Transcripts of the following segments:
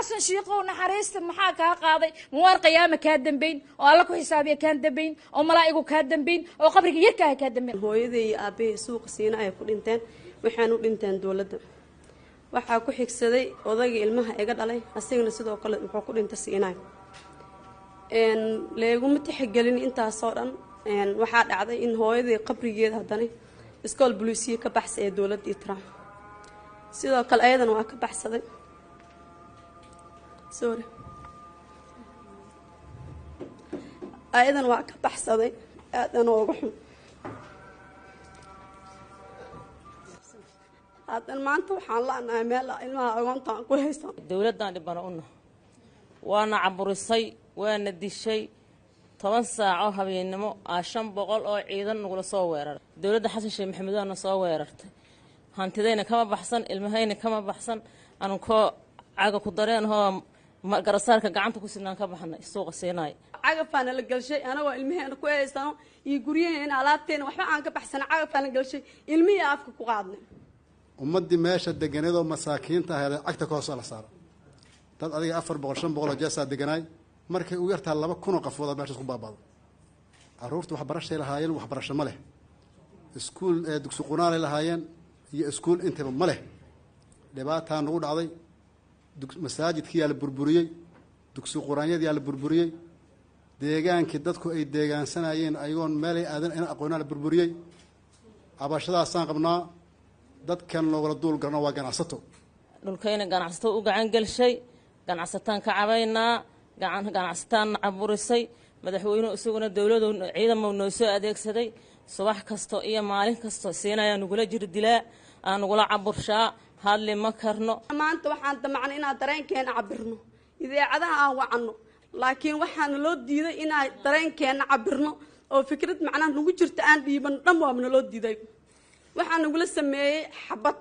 حسن شيقو نحريست محاكا قاضي موار قيامة كادنبين والله حسابي كان دنبين أو ملائكة كادنبين أو قبرك يركا كادنبين هو يدي أبي سوق سينا يكون إنتان وحنو إنتان دولة waxaa ku xigsaday odayga ilmaha iga dhalay asigana sidoo kale wuxuu ku dhintay siinay leeguma tixgelin intaas oo dhan waxaa dhacday in hooyadii qabrigeeda hadana iskool booliisiye ka baxsay ee dawladda Trump sidoo kale ayadana waa ka baxsaday ayadana waa ka baxsaday aadana ugu xun هذا ما أنت وحنا أنا مالا إلما أقول تقول هيسان دولة دان بناؤنا وأنا عبر الصي وأنا دي الشيء 8 ساعة هبينمو عشان بقول أو عيدا نقول صوير دولة حسن شيء محمد أنا صويرت هانتدينا كما بحسن المهين كما بحسن أنا كو عاقة قدرين هو قرصار كقعمت كوسنا كبحنا السوق السيناي عاقة أنا لقى شيء أنا والمهين كويس أنا يقولين على تين وحنا عنك بحسن عاقة أنا لقى شيء المية عفك قاعدنا ومدي ماشى الدجنيد ومساكين تهلا عكتك وصل صار تد أدي أفر بقرشان بقول جالس الدجناي مركي ويرت هلا بكونوا قفوضة باش تكون بعض عرورت وحبرش لهاين وحبرش مله سكول دكسقنا لهاين هي سكول أنت مله لبعتها نقول عضي مساجد كي على بربورية دكسقرانية دي على بربورية ديجان كدتكو أي ديجان سنايين أيون مالي أذن أنا أقولنا على بربورية عباشة أصلا قبنا dadkan loo wada duul garno waa ganacsato dhulkayna ganacsato u gacan galshay ganacsataan ka cabaynaa ganacsataan caburisay madaxweynuhu isaguna dawladdu ciidamo noo soo adeegsaday subax kasto iyo maalin kasto siinaya nugula jir dilaa aan nugula caburshaa hadli ma karno maanta waxaan damacnay inaan dareenkeena cabirno idaacadaha aan wacno laakiin waxaan loo diiday inaan dareenkeena cabirno oo fikrad macnaha nagu jirta aan dhiiban dhan waabna loo diiday waxaan nagula sameeyay xabad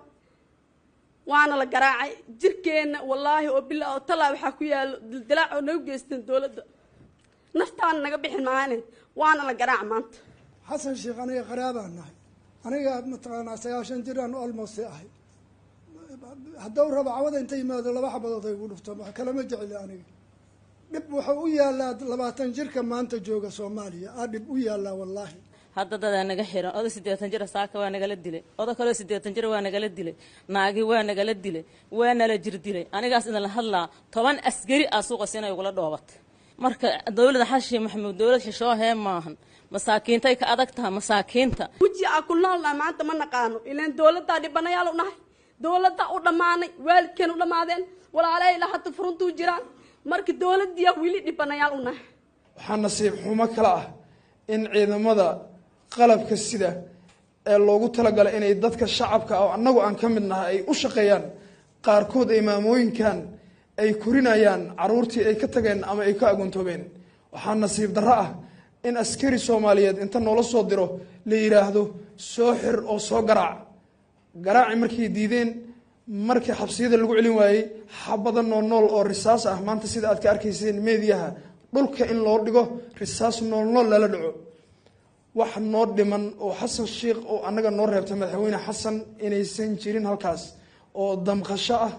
waana la garaacay jirkeena wallaahi oo bilaa oo talaa waxa ku yaal dildilaac oo nagu geysteen dawladda naftaan naga bixin maahan waana la garaac maanta xasan sheekh aniga qaraabaan nahay aniga mataqaanaa 9 jiraan almost ahay hadduu rabo cawada inta yimaado laba xabadood ay ugu dhufto kala ma jecli aniga dib wuxuu u yaalaa 20 jirka maanta jooga Soomaaliya dib u yaalaa wallaahi hadda dad naga xiran oday 80 jir saaka waa nagala dilay oday kale 80 jir waa nagala dilay naagi waa nagala dilay waa nala jir dilay anigaas in la hadlaa 10 askari suuqa siinay ugu la dhoobatay marka dawladda xashi maxamuud dawlad xishoo hee maahan masaakiinta ay ka adagtahay masaakiinta wajii ku noolna maanta ma naqaano ileen dawladda dhibanayaal u nahay dawladda u dhamaanay waalidkeen u dhamaadeen walaalay la hadda furuntu jiraan marka dawladdiya wili dhibanayaal u nahay waxaan nasiib xumo kala ah in ciidamada qalabka sida ee loogu talagalay inay dadka shacabka oo annagu aan ka mid nahay ay u shaqeeyaan qaarkood imaamooyinkan ay kurinayaan caruurtii ay ka tageen ama ay ka agoontoobeen waxaa nasiib darro ah in askari Soomaaliyeed inta noola soo diro la yiraahdo soo xir oo soo garaaci markii diideen markii xabsiyada lagu celin waayay xabada nool oo risaas ah maanta sida aad ka arkayseen meediyaha dhulka in loo dhigo risaas nool lala dhaco wax noo dhiman oo xasan sheekh oo anaga noo reebtay madaxweyne xasan inaysan jirin halkaas oo damqasho ah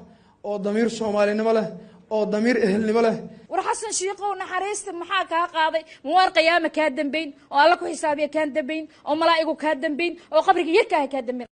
oo damiir Soomaalinimo leh oo damiir ehelnimo leh war xasan sheekho naxariista maxaa ka qaaday muwaar qiyaama ka dambeyn oo alla ku xisaabiya ka dambeyn oo malaa'ikatu ka dambeyn oo qabriga yarka ka dambeyn